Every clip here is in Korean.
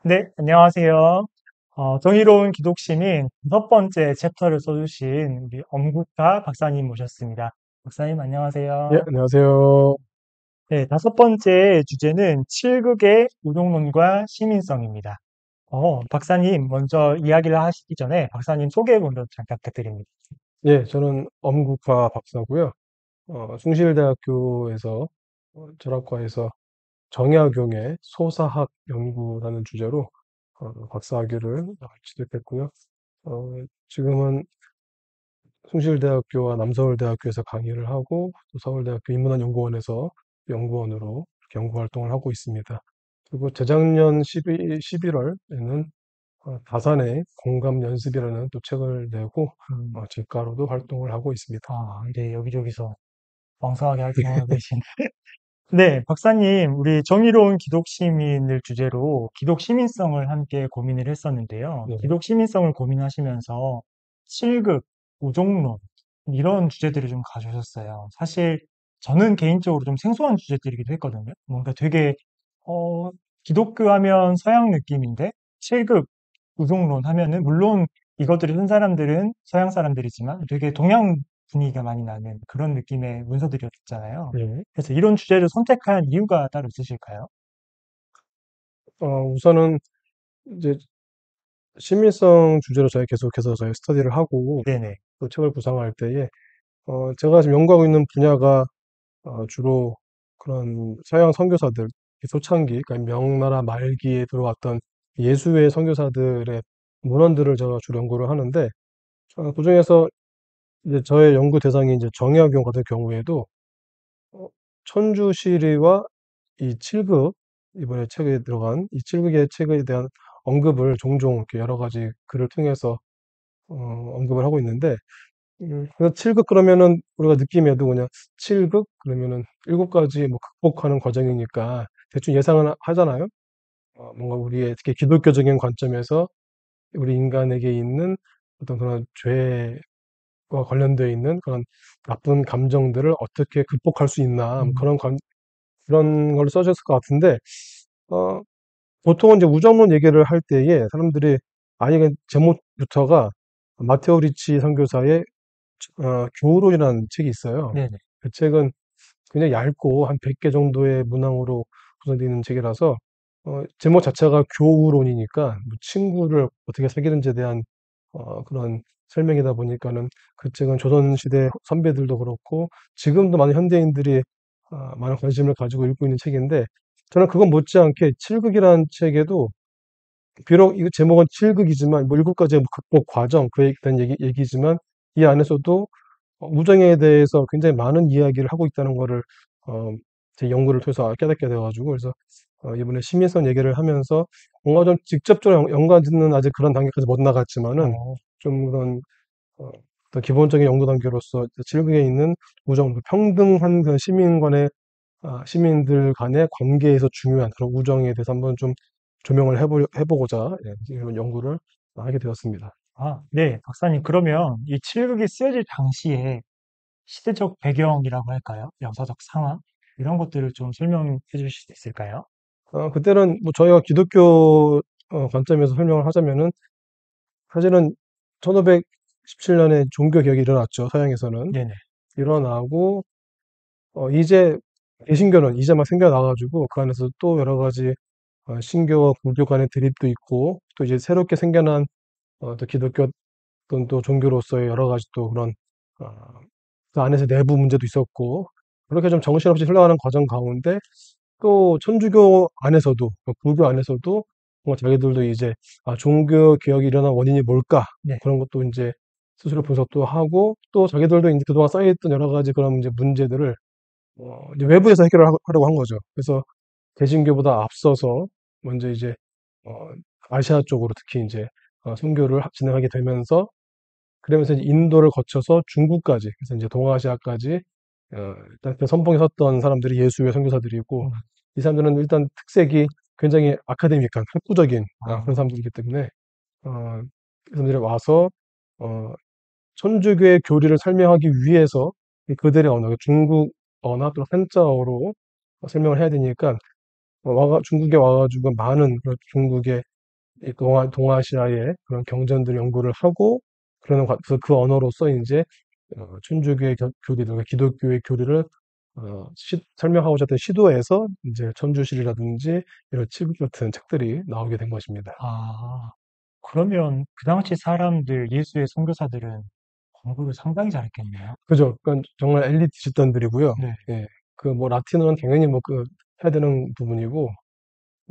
네, 안녕하세요. 정의로운 기독신인 첫 번째 챕터를 써주신 우리 엄국화 박사님 모셨습니다. 박사님, 예, 안녕하세요. 안녕하세요. 네, 다섯 번째 주제는 칠극의 우종론과 시민성입니다. 박사님, 먼저 이야기를 하시기 전에 박사님 소개 먼저 잠깐 부탁드립니다. 예, 저는 엄국화 박사고요. 숭실대학교에서 철학과에서 정약용의 소사학 연구라는 주제로 박사학위를 취득했고요. 어, 지금은 숭실대학교와 남서울대학교에서 강의를 하고 또 서울대학교 인문학연구원에서 연구원으로 이렇게 연구 활동을 하고 있습니다. 그리고 재작년 11월에는 다산의 공감 연습이라는 또 책을 내고 음, 작가로도 활동을 하고 있습니다. 이제 여기저기서 왕성하게 활동하고 계신. 네, 박사님, 우리 정의로운 기독 시민을 주제로 기독 시민성을 함께 고민을 했었는데요. 네. 기독 시민성을 고민하시면서 칠극, 우종론, 이런 주제들을 좀 가져오셨어요. 사실 저는 개인적으로 좀 생소한 주제들이기도 했거든요. 뭔가 되게, 어, 기독교 하면 서양 느낌인데, 칠극, 우종론 하면은, 물론 이것들을 쓴 사람들은 서양 사람들이지만 되게 동양 분위기가 많이 나는 그런 느낌의 문서들이었잖아요. 예. 그래서 이런 주제를 선택한 이유가 따로 있으실까요? 우선은 이제 시민성 주제로 저희 계속해서 저희 스터디를 하고 네네. 또 책을 구상할 때에 제가 지금 연구하고 있는 분야가 주로 그런 서양 선교사들, 소창기, 그러니까 명나라 말기에 들어왔던 예수의 선교사들의 문헌들을 제가 주로 연구를 하는데 그중에서 이제 저의 연구 대상이 이제 정약용 같은 경우에도 어, 천주시리와 이 칠극, 이번에 책에 들어간 이 칠극의 책에 대한 언급을 종종 이렇게 여러 가지 글을 통해서 언급을 하고 있는데, 그래서 칠극 그러면은 우리가 느낌에도 그냥 칠극 그러면은 일곱 가지 뭐 극복하는 과정이니까 대충 예상은 하잖아요. 뭔가 우리의 특히 기독교적인 관점에서 우리 인간에게 있는 어떤 그런 죄와 관련되어 있는 그런 나쁜 감정들을 어떻게 극복할 수 있나 뭐 음, 그런 걸 써줬을 것 같은데, 어, 보통은 이제 우정론 얘기를 할 때에 사람들이 아예 그냥 제목부터가 마테오 리치 선교사의 교우론이라는 책이 있어요. 네네. 그 책은 굉장히 얇고 한 100개 정도의 문항으로 구성되어 있는 책이라서 제목 자체가 교우론이니까 뭐 친구를 어떻게 사귀는지에 대한 그런 설명이다 보니까는 그 책은 조선시대 선배들도 그렇고 지금도 많은 현대인들이 많은 관심을 가지고 읽고 있는 책인데 저는 그건 못지않게 칠극이라는 책에도 비록 이 제목은 칠극이지만 뭐 일곱 가지의 극복 과정 그에 대한 얘기지만 이 안에서도 우정에 대해서 굉장히 많은 이야기를 하고 있다는 거를 어, 제 연구를 통해서 깨닫게 돼가지고 그래서 이번에 시민성 얘기를 하면서 뭔가 좀 직접적으로 연관짓는 아직 그런 단계까지 못 나갔지만은 어, 좀 그런 어떤 기본적인 연구 단계로서 칠극에 있는 우정, 평등한 그런 시민들 간의 관계에서 중요한 그런 우정에 대해서 한번 좀 조명을 해보고자 이런 연구를 하게 되었습니다. 네, 박사님. 그러면 이 칠극이 쓰여질 당시에 시대적 배경이라고 할까요? 역사적 상황? 이런 것들을 좀 설명해 주실 수 있을까요? 그때는 뭐 저희가 기독교 관점에서 설명을 하자면은 사실은 1517년에 종교 개혁이 일어났죠. 서양에서는. 네네. 일어나고 이제 개신교는 이제 막 생겨나가지고 그 안에서 또 여러 가지 신교와 불교 간의 대립도 있고 또 이제 새롭게 생겨난 또 기독교 또는 또 종교로서의 여러 가지 또 그런 어, 그 안에서 내부 문제도 있었고 그렇게 좀 정신없이 흘러가는 과정 가운데 또 천주교 안에서도 불교 안에서도 뭔가 자기들도 이제 종교 개혁이 일어난 원인이 뭘까 네. 그런 것도 이제 스스로 분석도 하고 또 자기들도 이제 그동안 쌓여있던 여러 가지 그런 이제 문제들을 이제 외부에서 해결을 하려고 한 거죠. 그래서 개신교보다 앞서서 먼저 이제 어, 아시아 쪽으로 특히 이제 선교를 진행하게 되면서 그러면서 이제 인도를 거쳐서 중국까지 그래서 이제 동아시아까지 일단 그 선봉에 섰던 사람들이 예수의 선교사들이고 음, 이 사람들은 일단 특색이 굉장히 아카데믹한 학구적인 그런 아, 사람들이기 때문에 그 사람들이 와서 어, 천주교의 교리를 설명하기 위해서 이 그들의 언어, 중국어나 또 한자어로 설명을 해야 되니까 중국에 와가지고 많은 그런 중국의 이 동아시아의 그런 경전들 연구를 하고 그래서 그 언어로서 이제 천주교의 교리들, 기독교의 교리를 설명하고자 했던 시도에서 이제 천주실이라든지 이런 칠국 같은 책들이 나오게 된 것입니다. 아, 그러면 그 당시 사람들, 예수의 선교사들은 공부를 상당히 잘했겠네요. 그죠? 그러니까 정말 엘리트 집단들이고요. 네, 예. 그 뭐 라틴어는 당연히 뭐 그 해야 되는 부분이고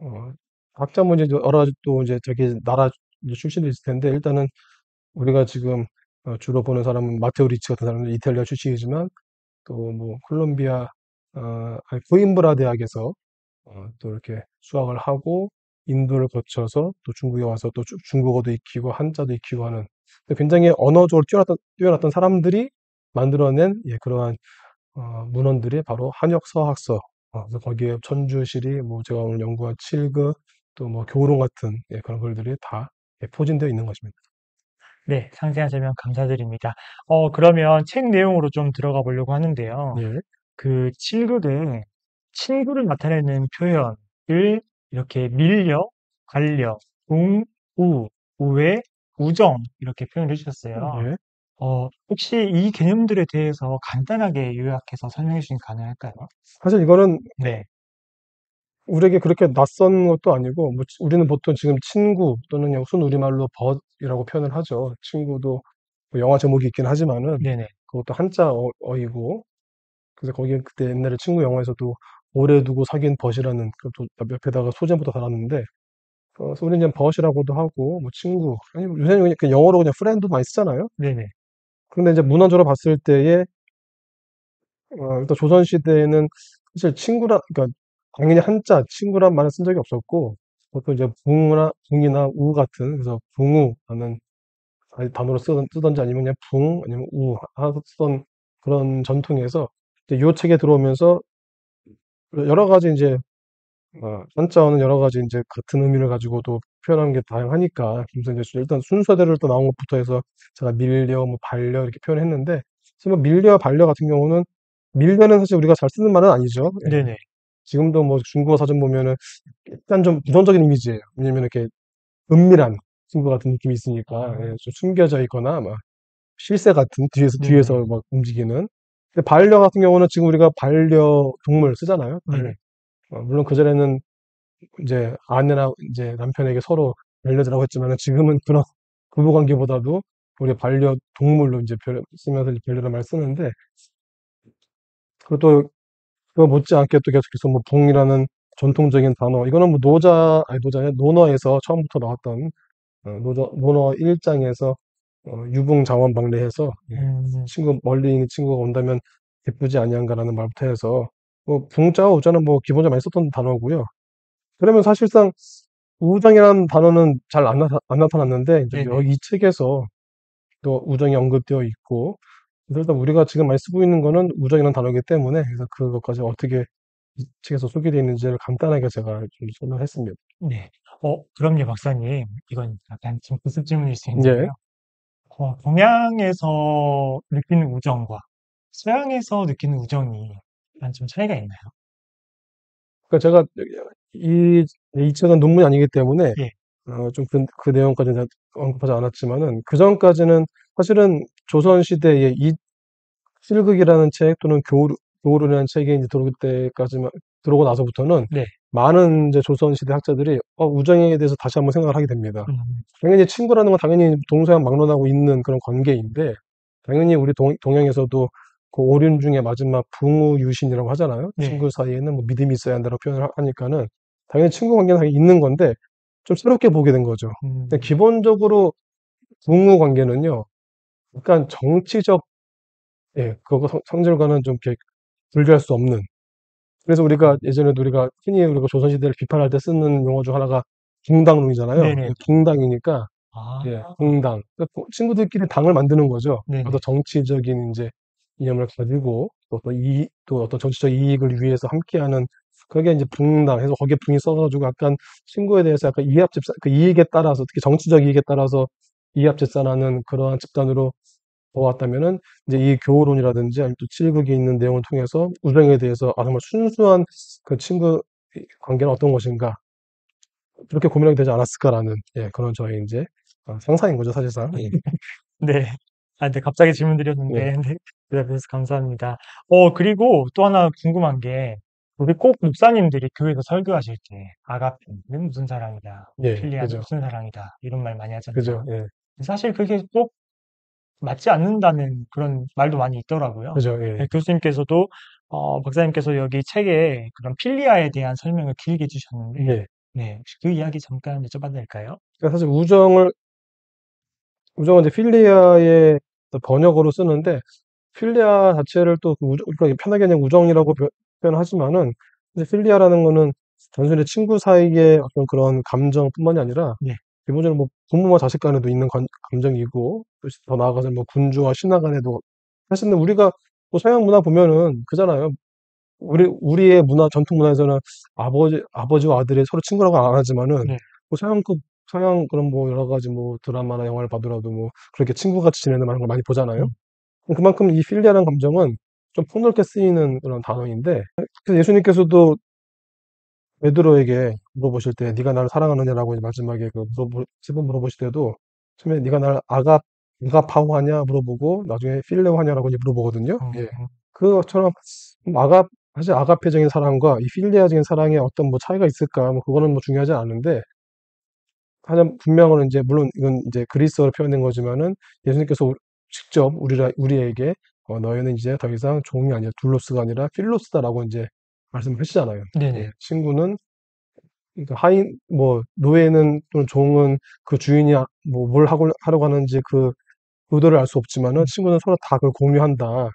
어, 각자 뭐 이제 여러 가지 또 이제 자기 나라 이제 출신도 있을 텐데 일단은 우리가 지금 주로 보는 사람은 마테오 리치 같은 사람은 이탈리아 출신이지만 또 뭐 콜롬비아 아니, 코임브라 대학에서 또 이렇게 수학을 하고 인도를 거쳐서 또 중국에 와서 또 중국어도 익히고 한자도 익히고 하는 굉장히 언어적으로 뛰어났던 사람들이 만들어낸 예, 그러한 문헌들이 바로 한역서학서 그래서 거기에 천주실이 뭐 제가 오늘 연구한 칠그 또 뭐 교론 같은 예, 그런 글들이 다 예, 포진되어 있는 것입니다. 네, 상세한 설명 감사드립니다. 그러면 책 내용으로 좀 들어가 보려고 하는데요. 예, 그 칠극에 친구를 나타내는 표현을 이렇게 밀려, 갈려, 웅, 우, 우회, 우정 이렇게 표현을 해주셨어요. 예. 혹시 이 개념들에 대해서 간단하게 요약해서 설명해 주시면 가능할까요? 사실 이거는 네, 우리에게 그렇게 낯선 것도 아니고 뭐 우리는 보통 지금 친구 또는 그냥 순우리말로 벗이라고 표현을 하죠. 친구도 뭐 영화 제목이 있긴 하지만은 네네, 그것도 한자 어이고 그래서 거기에 그때 옛날에 친구 영화에서도 오래 두고 사귄 벗이라는 그것도 옆에다가 소제부터 달았는데 그래서 우리는 그냥 벗이라고도 하고 뭐 친구 아니 요새는 그냥 그 영어로 그냥 프렌드 많이 쓰잖아요. 네네, 그런데 이제 문헌적으로 봤을 때에 일단 조선 시대에는 사실 친구라 그러니까 당연히 한자 친구란 말을 쓴 적이 없었고 보통 이제 붕이나 우 같은 그래서 붕우라는 단어로 쓰던지 아니면 그냥 붕 아니면 우 쓰던 그런 전통에서 이제 요 책에 들어오면서 여러 가지 이제 한자어는 여러 가지 이제 같은 의미를 가지고도 표현하는 게 다양하니까 그래서 이제 일단 순서대로 또 나온 것부터 해서 제가 밀려 뭐 반려 이렇게 표현했는데 사실 뭐 밀려 반려 같은 경우는 밀려는 사실 우리가 잘 쓰는 말은 아니죠. 예. 네네, 지금도 뭐 중국어 사전 보면은 약간 좀 부정적인 이미지예요. 왜냐면 이렇게 은밀한 친구 같은 느낌이 있으니까 예, 아, 좀 숨겨져 있거나 막 실새 같은 네네, 뒤에서 막 움직이는. 근데 반려 같은 경우는 지금 우리가 반려동물 쓰잖아요. 네네, 물론 그전에는 이제 아내나 이제 남편에게 서로 반려자라고 했지만은 지금은 그런 부부관계보다도 우리 반려동물로 이제 쓰면서 이제 반려란 말 쓰는데 그리고 또 그거 못지않게 또 계속해서 뭐 붕이라는 전통적인 단어 이거는 뭐 노자 아니 논어에서 처음부터 나왔던 논어 1장에서 유붕자원방래해서 예, 음, 친구 멀리 있는 친구가 온다면 기쁘지 아니한가라는 말부터 해서 뭐 붕자와 우자는 뭐 기본적으로 많이 썼던 단어고요. 그러면 사실상 우정이라는 단어는 잘 안 나타났는데 이제 네네, 여기 이 책에서 또 우정이 언급되어 있고 그래서 일단 우리가 지금 많이 쓰고 있는 거는 우정이라는 단어이기 때문에 그래서 그것까지 어떻게 이 책에서 소개되어 있는지를 간단하게 제가 좀 설명했습니다. 네. 그럼요, 박사님. 이건 약간 좀 부습 질문일 수 예. 있는데요. 동양에서 느끼는 우정과 서양에서 느끼는 우정이 약간 좀 차이가 있나요? 그러니까 제가 이 책은 논문이 아니기 때문에 예, 좀 그 내용까지는 제가 언급하지 않았지만은 그 전까지는 사실은 조선 시대에 이 실극이라는 책 또는 교우론이라는 책이 이제 들어올 때까지만 들어오고 나서부터는 네. 많은 이제 조선시대 학자들이 우정에 대해서 다시 한번 생각을 하게 됩니다. 음, 당연히 친구라는 건 당연히 동서양 막론하고 있는 그런 관계인데 당연히 우리 동양에서도 그 오륜 중에 마지막 붕우유신이라고 하잖아요. 네. 친구 사이에는 뭐 믿음이 있어야 한다고 표현을 하니까는 당연히 친구 관계는 당연히 있는 건데 좀 새롭게 보게 된 거죠. 근데 음, 기본적으로 붕우 관계는요. 약간 정치적 예, 그거 성질과는 좀 이렇게 분리할 수 없는. 그래서 우리가 예전에도 흔히 우리가 조선시대를 비판할 때 쓰는 용어 중 하나가 붕당론이잖아요. 네네. 예, 붕당이니까, 아, 예, 붕당. 그러니까 친구들끼리 당을 만드는 거죠. 어떤 네네. 정치적인 이제 이념을 가지고 또 어떤 정치적 이익을 위해서 함께하는 그게 이제 붕당 해서 거기에 붕이 써가지고 약간 친구에 대해서 약간 이합집산, 그 이익에 따라서 특히 정치적 이익에 따라서 이합집산하는 그러한 집단으로 보았다면은 이제 이 교우론이라든지 아니면 또 칠국에 있는 내용을 통해서 우정에 대해서 정말 순수한 그 친구 관계는 어떤 것인가 그렇게 고민하게 되지 않았을까라는, 예, 그런 저의 이제, 상상인 거죠, 사실상. 예. 네. 근데 갑자기 질문 예. 드렸는데, 네. 대답해주셔서 감사합니다. 그리고 또 하나 궁금한 게, 우리 꼭 목사님들이 교회에서 설교하실 때, 아가페는 무슨 사랑이다, 예, 필리아는 그죠. 무슨 사랑이다, 이런 말 많이 하잖아요. 그죠. 예. 사실 그게 꼭 맞지 않는다는 그런 말도 많이 있더라고요. 그죠. 예. 네, 교수님께서도, 박사님께서 여기 책에 그런 필리아에 대한 설명을 길게 해주셨는데, 예. 네, 혹시 그 이야기 잠깐 여쭤봐도 될까요? 그러니까 사실 우정은 이제 필리아의 번역어로 쓰는데, 필리아 자체를 또 우리가 편하게 그냥 우정이라고 표현하지만은, 이제 필리아라는 거는 단순히 친구 사이의 어떤 그런 감정뿐만이 아니라, 네, 기본적으로 뭐 부모와 자식 간에도 있는 감정이고, 또 더 나아가서 뭐 군주와 신하 간에도, 사실은 우리가 뭐 서양 문화 보면은 그잖아요. 우리의 전통 문화에서는 아버지와 아들이 서로 친구라고 안 하지만은, 네, 뭐 서양 그런 뭐 여러 가지 뭐 드라마나 영화를 봐더라도 뭐 그렇게 친구같이 지내는 걸 많이 보잖아요. 음, 그만큼 이 필리아라는 감정은 좀 폭넓게 쓰이는 그런 단어인데, 그래서 예수님께서도 베드로에게 물어보실 때 네가 나를 사랑하느냐라고 이제 마지막에 세번 물어보실 때도 처음에 네가 나를 아가파오하냐 물어보고 나중에 필레오하냐라고 이제 물어보거든요. 예. 음, 그것처럼 사실 아가페적인 사랑과 이 필리아적인 사랑에 어떤 뭐 차이가 있을까? 뭐 그거는 뭐 중요하지 않은데, 하여튼 분명은 이제 물론 이건 이제 그리스어로 표현된 거지만은 예수님께서 직접 우리에게 너희는 이제 더 이상 종이 아니라 둘로스가 아니라 필로스다라고 이제 말씀을 하시잖아요. 예, 네네. 친구는 그러니까 뭐 노예는 또는 종은 그 주인이 뭐 뭘 하려고 하는지 그 의도를 알 수 없지만은 친구는 서로 다 그걸 공유한다.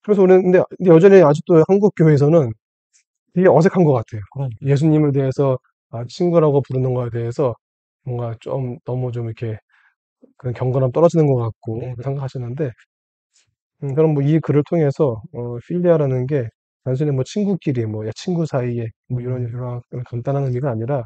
그래서 우리는 근데 여전히 아직도 한국 교회에서는 되게 어색한 것 같아요. 그러니까. 예수님을 대해서 친구라고 부르는 거에 대해서 뭔가 좀 너무 좀 이렇게 그런 경건함 떨어지는 것 같고 네네. 생각하시는데, 그럼 뭐 이 글을 통해서 필리아라는 게 단순히 뭐 친구끼리 뭐 야 친구 사이에 뭐 음, 이런 간단한 의미가 아니라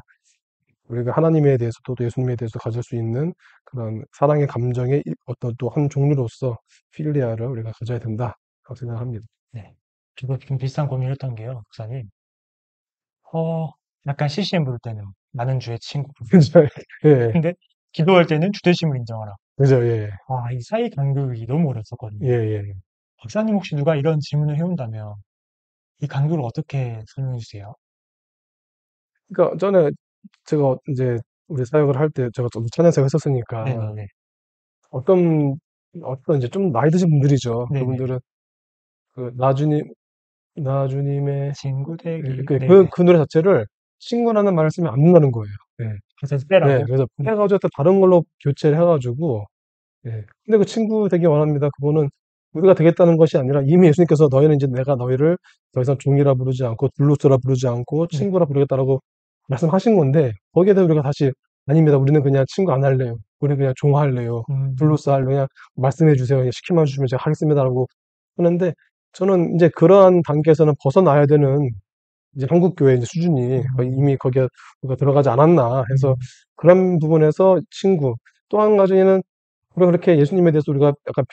우리가 하나님에 대해서도 또 예수님에 대해서 가질 수 있는 그런 사랑의 감정의 어떤 또 한 종류로서 필리아를 우리가 가져야 된다. 라고 생각합니다. 네. 저도 좀 비슷한 고민을 했던 게요, 목사님. 어, 약간 CCM 부를 때는 나는 주의 친구. 그죠? 예, 근데 기도할 때는 주되심을 인정하라. 그죠? 예, 이 사이 간극이 너무 예, 어렸었거든요. 예. 박사님 혹시 누가 이런 질문을 해온다면 이 간극을 어떻게 설명해 주세요? 그러니까 전에 제가 이제 우리 사역을 할 때 제가 좀 찬양사역 했었으니까 네네네. 어떤 어떤 이제 좀 나이 드신 분들이죠. 네네. 그분들은 그 나주님의 친구 되기. 그 노래 자체를 친구라는 말을 쓰면 안 된다는 거예요. 예. 가사에서 네, 빼라고? 그래서 네. 해가지고 또 다른 걸로 교체를 해가지고, 예. 근데 그 친구 되기 원합니다. 그거는 우리가 되겠다는 것이 아니라 이미 예수님께서 너희는 이제 내가 너희를 더 이상 종이라 부르지 않고 둘로스라 부르지 않고 네. 친구라 부르겠다라고 말씀하신 건데, 거기에 대해 우리가 다시 아닙니다. 우리는 그냥 친구 안 할래요. 우리는 그냥 종 할래요. 음, 둘로스 할래요. 그냥 말씀해 주세요. 그냥 시키만 주시면 제가 하겠습니다라고 하는데, 저는 이제 그러한 단계에서는 벗어나야 되는 이제 한국 교회 이제 수준이 거의 음, 이미 거기에 우리가 들어가지 않았나 해서, 음, 그런 부분에서 친구, 또 한 가지는 우리가 그렇게 예수님에 대해서 우리가 약간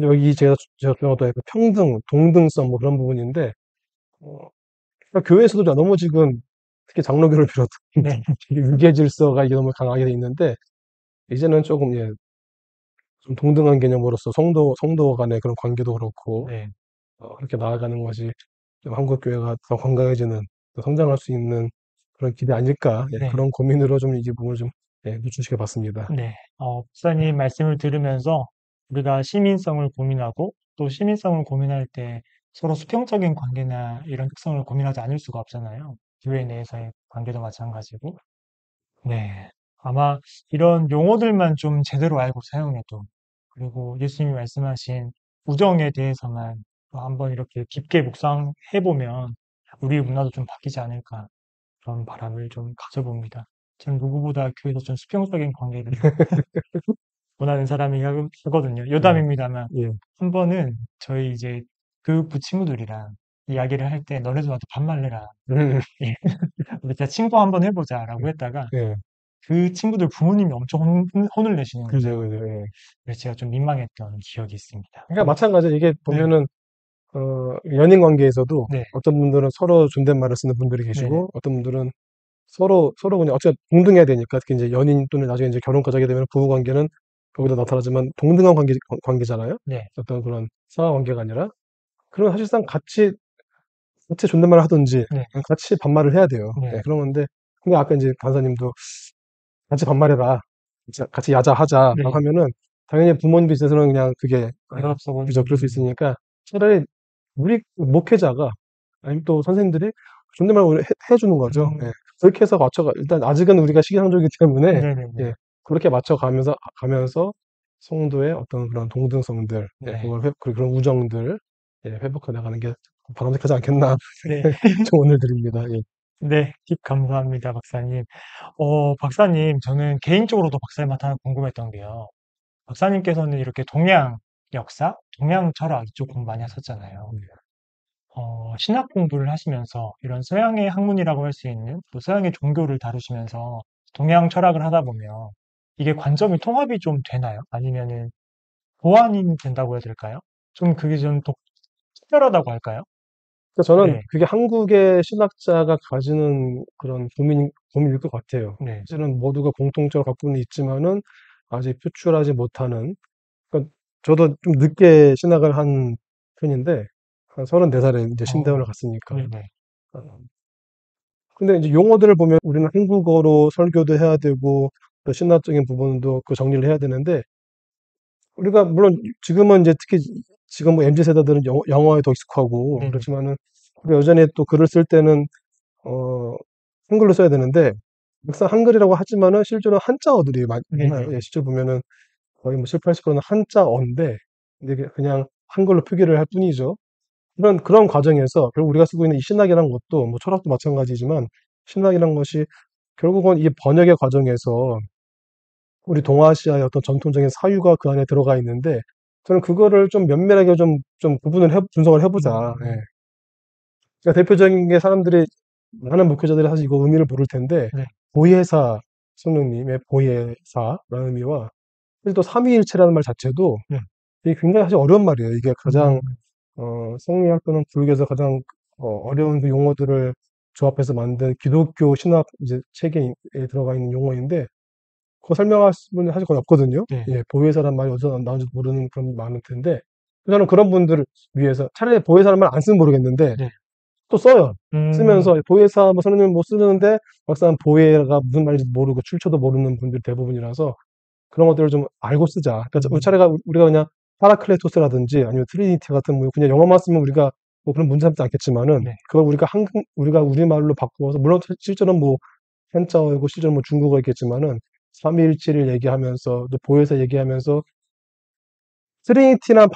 여기 제가 주장하던 약간 평등, 동등성 뭐 그런 부분인데, 어, 그러니까 교회에서도 너무 지금 특히 장로교를 비롯한 네. 유계 질서가 이게 너무 강하게 돼 있는데, 이제는 조금 예, 좀 동등한 개념으로서 성도 간의 그런 관계도 그렇고 네. 그렇게 나아가는 것이 좀 한국 교회가 더 건강해지는, 더 성장할 수 있는 그런 길이 아닐까, 예, 네. 그런 고민으로 좀 이 부분을 좀 예, 노출시켜 봤습니다. 네. 목사님 말씀을 들으면서 우리가 시민성을 고민하고 또 시민성을 고민할 때 서로 수평적인 관계나 이런 특성을 고민하지 않을 수가 없잖아요. 교회 내에서의 관계도 마찬가지고. 네. 아마 이런 용어들만 좀 제대로 알고 사용해도 그리고 예수님이 말씀하신 우정에 대해서만 또 한번 이렇게 깊게 묵상해 보면 우리 문화도 좀 바뀌지 않을까 그런 바람을 좀 가져봅니다. 저는 누구보다 교회에서 좀 수평적인 관계를 원하는 사람이 하거든요. 예, 요담입니다만 예. 한 번은 저희 이제 그 친구들이랑 이야기를 할 때 너네도 나도 반말해라. 음, 예. 우리 진짜 친구 한번 해보자라고 했다가 예. 그 친구들 부모님이 엄청 혼을 내시는 그죠, 거예요. 그죠, 예. 그래서 제가 좀 민망했던 기억이 있습니다. 그러니까 마찬가지로 이게 네, 보면은, 연인 관계에서도 네, 어떤 분들은 서로 존댓말을 쓰는 분들이 네네, 계시고, 어떤 분들은 서로 그냥 어차피 동등해야 되니까, 특히 이제 연인 또는 나중에 이제 결혼까지 하게 되면 부부 관계는 거기다 나타나지만 동등한 관계잖아요. 네, 어떤 그런 상하 관계가 아니라. 그러면 사실상 같이 존댓말을 하든지 네, 같이 반말을 해야 돼요. 네, 예, 그런 건데, 근데 아까 이제 간사님도 같이 반말해라, 같이 야자하자라고 네. 하면은 당연히 부모님들 입장에서는 그냥 그게 어이없어 그죠, 그럴 수 보이는, 있으니까 차라리 우리 목회자가 아니면 또 선생님들이 존댓말 해주는 거죠. 예. 그렇게 해서 일단 아직은 우리가 시기상조이기 때문에 네네네. 예, 그렇게 맞춰가면서 성도의 어떤 그런 동등성들, 예, 네, 그런 우정들, 예, 회복해 나가는 게 바람직하지 않겠나 네, 조언을 드립니다. 예. 네, 팁 감사합니다, 박사님. 박사님, 저는 개인적으로도 박사님한테 하나 궁금했던 게요. 박사님께서는 이렇게 동양 역사, 동양 철학 이쪽 공부 많이 하셨잖아요. 신학 공부를 하시면서 이런 서양의 학문이라고 할 수 있는 또 서양의 종교를 다루시면서 동양 철학을 하다 보면 이게 관점이 통합이 좀 되나요? 아니면은 보완이 된다고 해야 될까요? 좀 그게 좀 특별하다고 할까요? 그래서 저는 네, 그게 한국의 신학자가 가지는 그런 고민일 것 같아요. 네, 사실은 모두가 공통적으로 갖고는 있지만은 아직 표출하지 못하는, 그러니까 저도 좀 늦게 신학을 한 편인데, 한 34살에 이제 신대원을 갔으니까. 네네, 어, 근데 이제 용어들을 보면 우리는 한국어로 설교도 해야 되고, 또 신학적인 부분도 그 정리를 해야 되는데, 우리가 물론 지금은 이제 특히 지금 뭐 MZ 세대들은 영어에 더 익숙하고 네네, 그렇지만은 우리 여전히 또 글을 쓸 때는 어, 한글로 써야 되는데, 막상 한글이라고 하지만은 실제로 한자어들이 많아요. 네네, 예, 실제 보면은 거의 뭐 7, 80%는 한자어인데, 근데 그냥 한글로 표기를 할 뿐이죠. 그런 과정에서 결국 우리가 쓰고 있는 이 신학이라는 것도 뭐 철학도 마찬가지지만 신학이라는 것이 결국은 이 번역의 과정에서 우리 동아시아의 어떤 전통적인 사유가 그 안에 들어가 있는데, 저는 그거를 좀 면밀하게 좀 분석을 해보자. 예. 음, 그러니까 대표적인 게 사람들이, 많은 목회자들이 사실 이거 의미를 모를 텐데, 네, 보혜사 성령님의 보혜사라는 의미와, 사실 또 삼위일체라는 말 자체도 네, 이게 굉장히 사실 어려운 말이에요. 이게 가장, 음, 성리학 또는 불교에서 가장 어려운 그 용어들을 조합해서 만든 기독교 신학 이제 체계에 들어가 있는 용어인데, 그거 설명할 분이 사실 거의 없거든요. 네, 예, 보혜사란 말이 어디서 나온지 모르는 그런 분이 많을 텐데, 저는 그런 분들을 위해서 차라리 보혜사란 말 안 쓰면 모르겠는데, 네, 또 써요. 음, 쓰면서 보혜사 뭐 선생님 못 쓰는데 막상 보혜가 무슨 말인지 모르고 출처도 모르는 분들이 대부분이라서 그런 것들을 좀 알고 쓰자. 그러니까 음, 차라리 우리가 그냥 파라클레토스라든지 아니면 트리니티 같은 뭐 그냥 영어만 쓰면 우리가 뭐 그런 문제 삼지 않겠지만은, 네, 그걸 우리가 우리말로 바꾸어서, 물론 실제로는 뭐 한자어이고 실제로 뭐 중국어겠지만은 삼위일체를 얘기하면서 또 보혜사 얘기하면서 트리니티나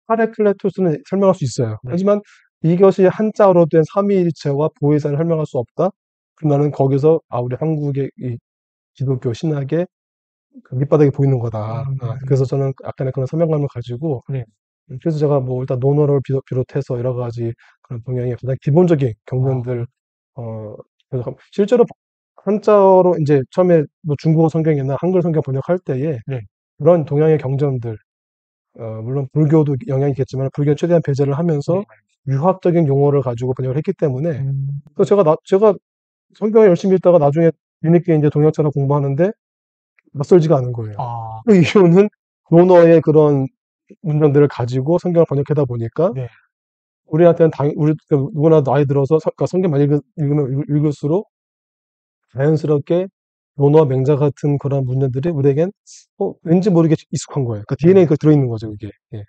파레클레토스는 설명할 수 있어요. 네, 하지만 이것이 한자어로 된 삼위일체와 보혜사를 설명할 수 없다? 그럼 나는 거기서 우리 한국의 이 기독교 신학의 그 밑바닥이 보이는 거다. 그래서 음, 저는 약간의 그런 사명감을 가지고, 네, 그래서 제가 뭐 일단 논어를 비롯해서 여러 가지 그런 동양의 가장 기본적인 아, 경전들, 그래서 실제로 한자어로 이제 처음에 뭐 중국어 성경이나 한글 성경 번역할 때에 네, 그런 동양의 경전들, 물론 불교도 영향이 있겠지만 불교는 최대한 배제를 네, 하면서 유학적인 용어를 가지고 번역을 했기 때문에, 음, 그래서 제가 성경을 열심히 읽다가 나중에 뒤늦게 이제 동역자를 공부하는데 낯설지가 않은 거예요. 아, 그 이유는 논어의 그런 문장들을 가지고 성경을 번역하다 보니까 네, 우리한테는 우리 누구나 나이 들어서 그러니까 성경 많이 읽으면 읽을수록 자연스럽게 논어와 맹자 같은 그런 문장들이 우리에겐 왠지 모르게 익숙한 거예요. 그러니까 네, DNA에 그 들어있는 거죠, 그게. 예.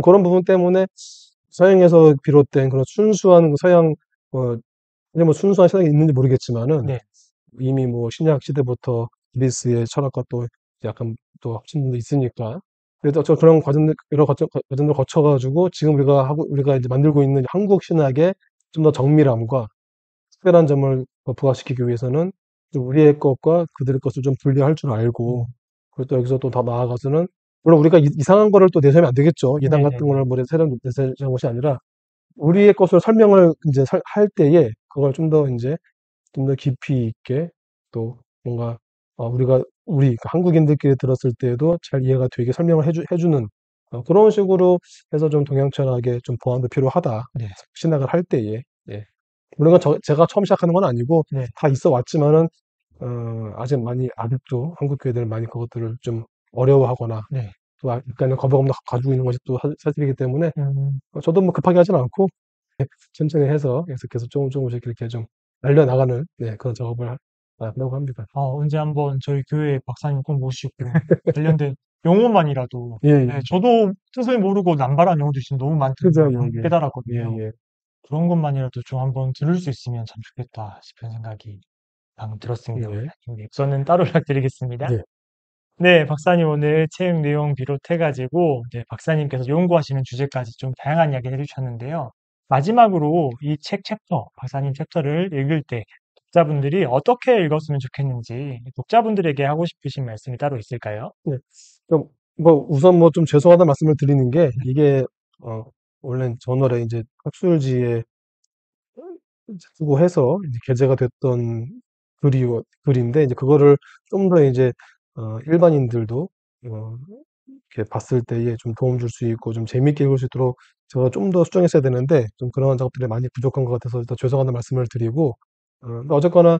그런 부분 때문에 서양에서 비롯된 그런 순수한 그 서양, 어, 이제 뭐 순수한 신학이 있는지 모르겠지만은 네, 이미 뭐 신약 시대부터 그리스의 철학과 또 약간 또 합친 분도 있으니까. 그래서 그런 여러 과정들 거쳐가지고 지금 우리가 이제 만들고 있는 한국 신학의 좀 더 정밀함과 특별한 점을 부각시키기 위해서는 좀 우리의 것과 그들의 것을 좀 분리할 줄 알고, 음, 그리고 또 여기서 또 더 나아가서는, 물론 우리가 이상한 거를 또 내세우면 안 되겠죠. 이단 네, 네, 같은 네, 거를 뭐 내세우는 것이 아니라 우리의 것을 설명을 이제 할 때에 그걸 좀 더 깊이 있게, 또 뭔가 우리 그러니까 한국인들끼리 들었을 때에도 잘 이해가 되게 설명을 해주는, 그런 식으로 해서 좀 동양 철학에 좀 보완도 필요하다. 네. 신학을 할 때에. 예. 물론 제가 처음 시작하는 건 아니고 네, 다 있어 왔지만은 아직 많이 아직도 한국 교회들 많이 그것들을 좀 어려워하거나 네. 또 약간의 거부감도 가지고 있는 것이 또 사실이기 때문에 음, 저도 뭐 급하게 하진 않고 천천히 해서 계속해서 조금씩 이렇게 좀 알려나가는 네, 그런 작업을 하려고 합니다. 언제 한번 저희 교회 박사님 꼭 모시고 관련된 용어만이라도, 예, 예. 네, 저도 뜻을 모르고 남발한 용어도 지금 너무 많다는 그죠, 걸 예, 예. 깨달았거든요. 예, 예. 그런 것만이라도 좀 한번 들을 수 있으면 참 좋겠다 싶은 생각이 방금 들었습니다, 예. 박사님. 네, 저는 따로 연락드리겠습니다. 예. 네, 박사님 오늘 책 내용 비롯해가지고, 네, 박사님께서 연구하시는 주제까지 좀 다양한 이야기 해주셨는데요. 마지막으로 이 책 챕터, 박사님 챕터를 읽을 때 독자분들이 어떻게 읽었으면 좋겠는지 독자분들에게 하고 싶으신 말씀이 따로 있을까요? 네. 뭐 우선 뭐 좀 죄송하다는 말씀을 드리는 게 이게 어 원래 저널에 이제 학술지에 쓰고 해서 이제 게재가 됐던 글인데 이제 그거를 좀 더 이제 일반인들도 어 이렇게 봤을 때에 좀 도움 줄 수 있고 좀 재미있게 읽을 수 있도록 제가 좀 더 수정했어야 되는데 좀 그런 작업들이 많이 부족한 것 같아서 일단 죄송하다는 말씀을 드리고 근데 어쨌거나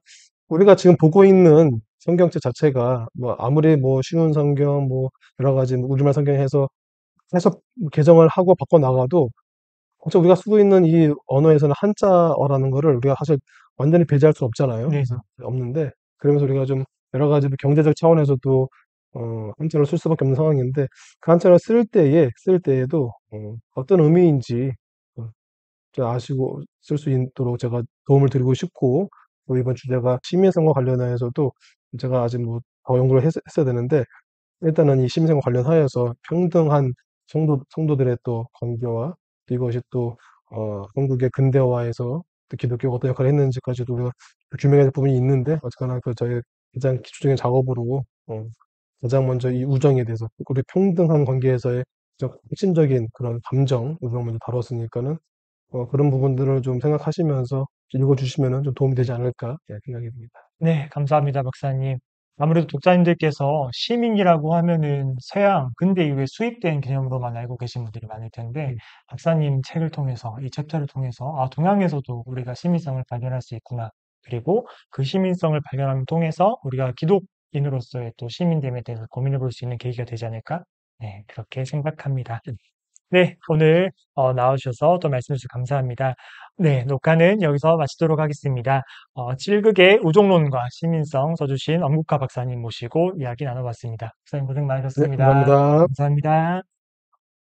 우리가 지금 보고 있는 성경책 자체가 뭐 아무리 뭐 쉬운 성경 뭐 여러 가지 뭐 우리말 성경 해서 해석 개정을 하고 바꿔 나가도 어차피 우리가 쓰고 있는 이 언어에서는 한자어라는 거를 우리가 사실 완전히 배제할 수는 없잖아요. 네, 없는데 그러면서 우리가 좀 여러 가지 경제적 차원에서도 한자를 쓸 수밖에 없는 상황인데 그 한자를 쓸 때에도 어떤 의미인지 어, 좀 아시고 쓸 수 있도록 제가 도움을 드리고 싶고 또 이번 주제가 시민성과 관련해서도 제가 아직 뭐 더 연구를 했어야 되는데 일단은 이 시민생활 관련하여서 평등한 성도들의 또 관계와 이것이 또 한국의 근대화에서 또 기독교가 어떤 역할을 했는지까지도 우리가 규명해야 될 부분이 있는데 어쨌거나 그 저희 가장 기초적인 작업으로 가장 먼저 이 우정에 대해서 우리 평등한 관계에서의 가장 핵심적인 그런 감정 우정을 먼저 다뤘으니까는 그런 부분들을 좀 생각하시면서 읽어주시면은 좀 도움이 되지 않을까 예, 생각이 듭니다. 네, 감사합니다, 박사님. 아무래도 독자님들께서 시민이라고 하면은 서양, 근대 이후에 수입된 개념으로만 알고 계신 분들이 많을 텐데, 음, 박사님 책을 통해서, 이 챕터를 통해서, 동양에서도 우리가 시민성을 발견할 수 있구나. 그리고 그 시민성을 발견함을 통해서 우리가 기독인으로서의 또 시민됨에 대해서 고민해 볼 수 있는 계기가 되지 않을까? 네, 그렇게 생각합니다. 네, 오늘 나와주셔서 또 말씀해 주셔서 감사합니다. 네, 녹화는 여기서 마치도록 하겠습니다. 칠극의 우종론과 시민성 써주신 엄국화 박사님 모시고 이야기 나눠봤습니다. 박사님 고생 네, 많으셨습니다. 감사합니다. 감사합니다.